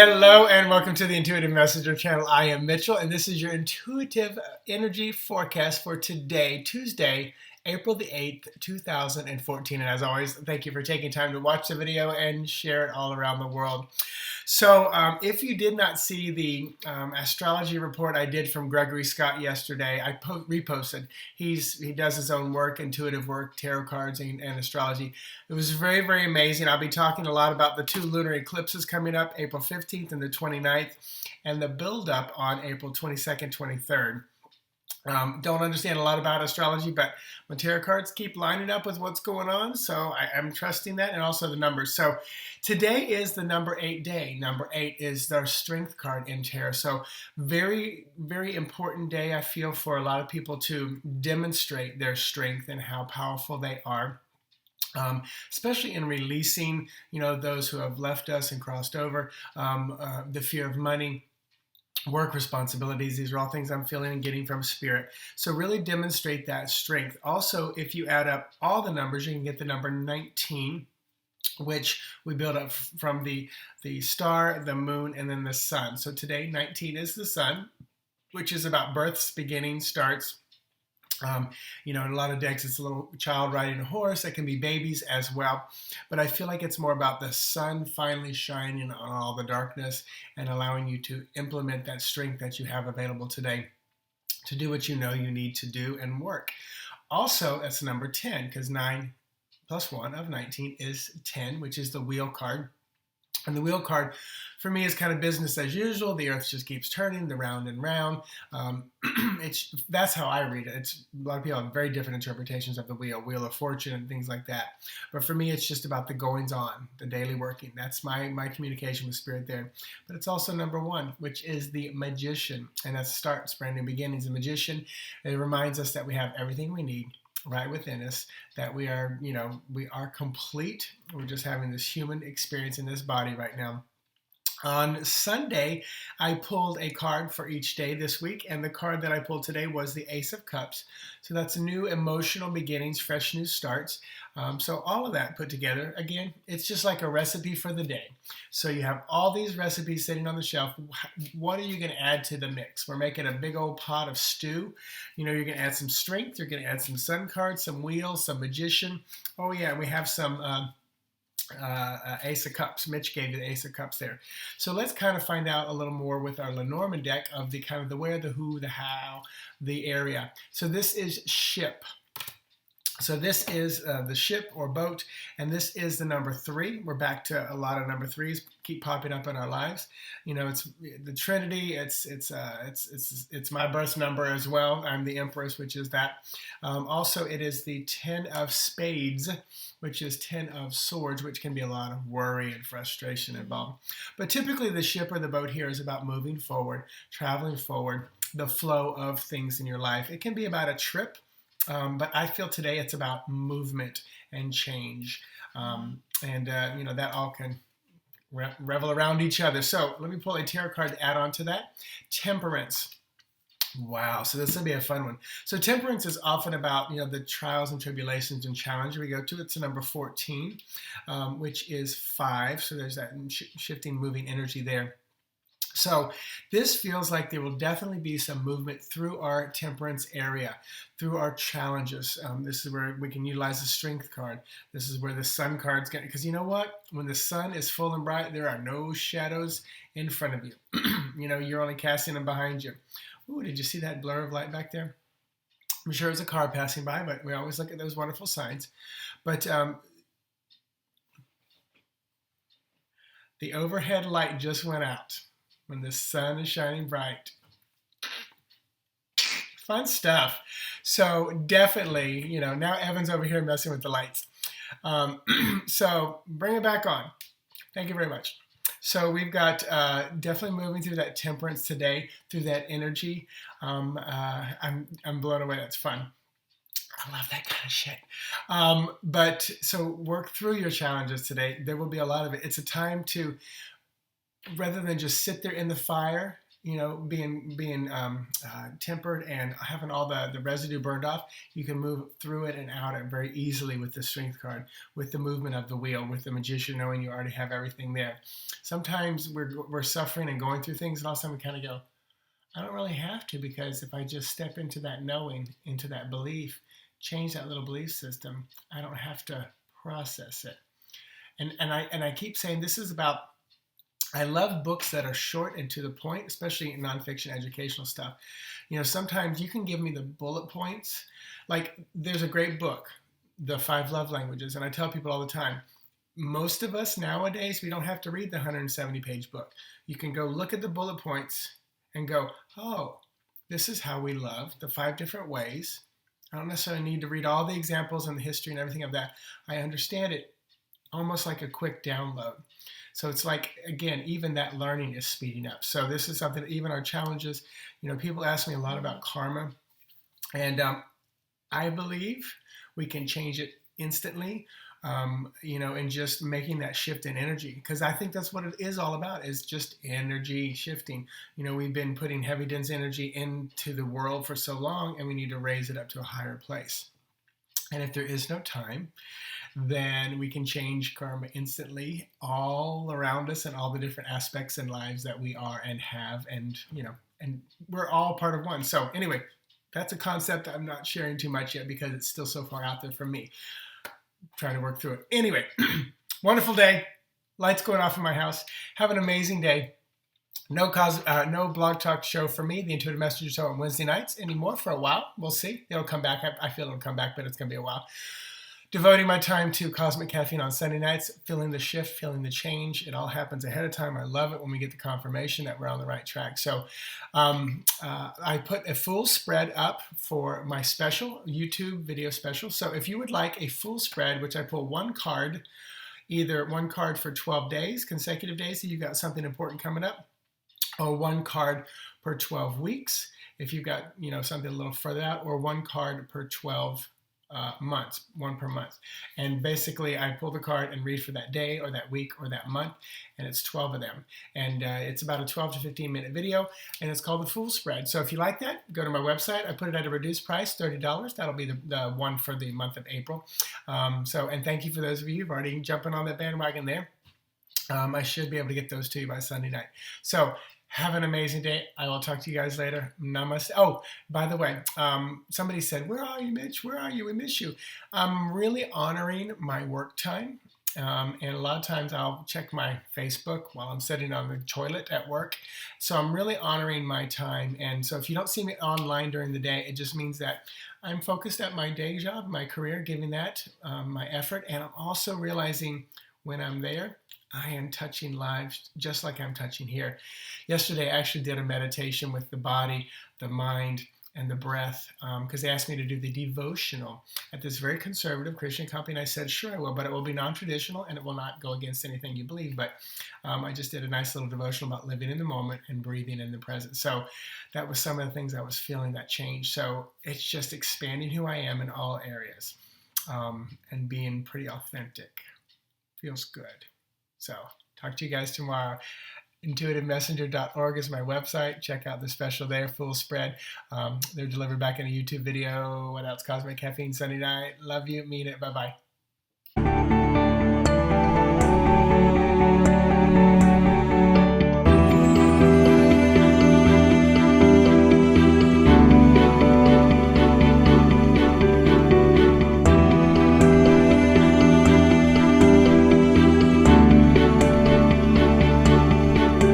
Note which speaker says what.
Speaker 1: Hello and welcome to the Intuitive Messenger channel. I am Mitchell and this is your intuitive energy forecast for today, Tuesday, April the 8th, 2014. And as always, thank you for taking time to watch the video and share it all around the world. So if you did not see the astrology report I did from Gregory Scott yesterday, I reposted. He does his own work, intuitive work, tarot cards and astrology. It was very, very amazing. I'll be talking a lot about the two lunar eclipses coming up, April 15th and the 29th, and the build-up on April 22nd, 23rd. Don't understand a lot about astrology, but my tarot cards keep lining up with what's going on, so I'm trusting that, and also the numbers. So today is the number 8 day. Number 8 is their strength card in tarot. So very, very important day, I feel, for a lot of people to demonstrate their strength and how powerful they are. Especially in releasing, those who have left us and crossed over, the fear of money, work responsibilities. These are all things I'm feeling and getting from spirit. So really demonstrate that strength. Also, if you add up all the numbers, you can get the number 19, which we build up from the star, the moon, and then the sun. So today, 19 is the sun, which is about births, beginnings, starts. In a lot of decks, it's a little child riding a horse. It can be babies as well. But I feel like it's more about the sun finally shining on all the darkness and allowing you to implement that strength that you have available today to do what you know you need to do and work. Also, that's number 10, because 9 plus 1 of 19 is 10, which is the wheel card. And the wheel card, for me, is kind of business as usual. The earth just keeps turning, the round and round. That's how I read it. A lot of people have very different interpretations of the wheel of fortune and things like that. But for me, it's just about the goings on, the daily working. That's my communication with spirit there. But it's also number 1, which is the magician. And that starts brand new beginnings. The magician, it reminds us that we have everything we need right within us, that we are complete. We're just having this human experience in this body right now. On Sunday, I pulled a card for each day this week, and the card that I pulled today was the Ace of Cups. So that's new emotional beginnings, fresh new starts. So all of that put together, again, it's just like a recipe for the day. So you have all these recipes sitting on the shelf. What are you going to add to the mix? We're making a big old pot of stew. You're going to add some strength. You're going to add some sun cards, some wheels, some magician. Oh yeah, and we have some Ace of Cups. Mitch gave you the Ace of Cups there. So let's kind of find out a little more with our Lenormand deck of the kind of the where, the who, the how, the area. So this is ship. So this is the ship or boat, and this is the number 3. We're back to a lot of number 3s keep popping up in our lives. It's the Trinity. It's my birth number as well. I'm the Empress, which is that. Also, it is the 10 of Spades, which is 10 of Swords, which can be a lot of worry and frustration involved. But typically, the ship or the boat here is about moving forward, traveling forward, the flow of things in your life. It can be about a trip. But I feel today it's about movement and change. That all can revel around each other. So let me pull a tarot card to add on to that. Temperance. Wow, so this will be a fun one. So temperance is often about, the trials and tribulations and challenge we go to. It's the number 14, which is 5. So there's that shifting, moving energy there. So this feels like there will definitely be some movement through our temperance area, through our challenges. This is where we can utilize the strength card. This is where the sun card's getting, because you know what? When the sun is full and bright, there are no shadows in front of you. You're only casting them behind you. Ooh, did you see that blur of light back there? I'm sure it's a car passing by, but we always look at those wonderful signs. But the overhead light just went out. When the sun is shining bright. Fun stuff. So definitely, now Evan's over here messing with the lights. So bring it back on. Thank you very much. So we've got definitely moving through that temperance today, through that energy. I'm blown away. That's fun. I love that kind of shit. But so work through your challenges today. There will be a lot of it. It's a time to, rather than just sit there in the fire, being tempered and having all the residue burned off, you can move through it and out it very easily with the strength card, with the movement of the wheel, with the magician knowing you already have everything there. Sometimes we're suffering and going through things, and all of a sudden we kind of go, I don't really have to, because if I just step into that knowing, into that belief, change that little belief system, I don't have to process it. And I keep saying this is about, I love books that are short and to the point, especially nonfiction educational stuff. Sometimes you can give me the bullet points. Like, there's a great book, The 5 Love Languages, and I tell people all the time, most of us nowadays, we don't have to read the 170-page book. You can go look at the bullet points and go, oh, this is how we love, the 5 different ways. I don't necessarily need to read all the examples and the history and everything of that. I understand it almost like a quick download. So it's like, again, even that learning is speeding up. So this is something, even our challenges, people ask me a lot about karma. And I believe we can change it instantly, and just making that shift in energy. Because I think that's what it is all about, is just energy shifting. We've been putting heavy, dense energy into the world for so long, and we need to raise it up to a higher place. And if there is no time, then we can change karma instantly all around us and all the different aspects and lives that we are and have, and we're all part of one. So anyway, that's a concept I'm not sharing too much yet because it's still so far out there for me. I'm trying to work through it. Anyway, wonderful day. Lights going off in my house. Have an amazing day. No blog talk show for me, the Intuitive Messenger Show, on Wednesday nights anymore for a while. We'll see. It'll come back. I feel it'll come back, but it's going to be a while. Devoting my time to Cosmic Caffeine on Sunday nights, feeling the shift, feeling the change. It all happens ahead of time. I love it when we get the confirmation that we're on the right track. So I put a full spread up for my special YouTube video special. So if you would like a full spread, which I pull one card, either one card for 12 days, consecutive days, so you've got something important coming up, or one card per 12 weeks, if you've got something a little further out, or one card per 12 months, one per month. And basically I pull the card and read for that day or that week or that month, and it's 12 of them. And it's about a 12 to 15 minute video, and it's called the Full Spread. So if you like that, go to my website. I put it at a reduced price, $30. That'll be the one for the month of April. And thank you for those of you who've already jumping on that bandwagon there. I should be able to get those to you by Sunday night. So have an amazing day. I will talk to you guys later. Namaste. Oh, by the way, somebody said, where are you, Mitch? Where are you? We miss you. I'm really honoring my work time. And a lot of times I'll check my Facebook while I'm sitting on the toilet at work. So I'm really honoring my time. And so if you don't see me online during the day, it just means that I'm focused at my day job, my career, giving that my effort. And I'm also realizing when I'm there, I am touching lives just like I'm touching here. Yesterday, I actually did a meditation with the body, the mind, and the breath, because they asked me to do the devotional at this very conservative Christian company, and I said, sure I will, but it will be non-traditional, and it will not go against anything you believe. But I just did a nice little devotional about living in the moment and breathing in the present. So that was some of the things I was feeling that change. So it's just expanding who I am in all areas, and being pretty authentic. Feels good. So talk to you guys tomorrow. IntuitiveMessenger.org is my website. Check out the special there, Full Spread. They're delivered back in a YouTube video. What else? Cosmic Caffeine Sunday night. Love you. Mean it. Bye-bye.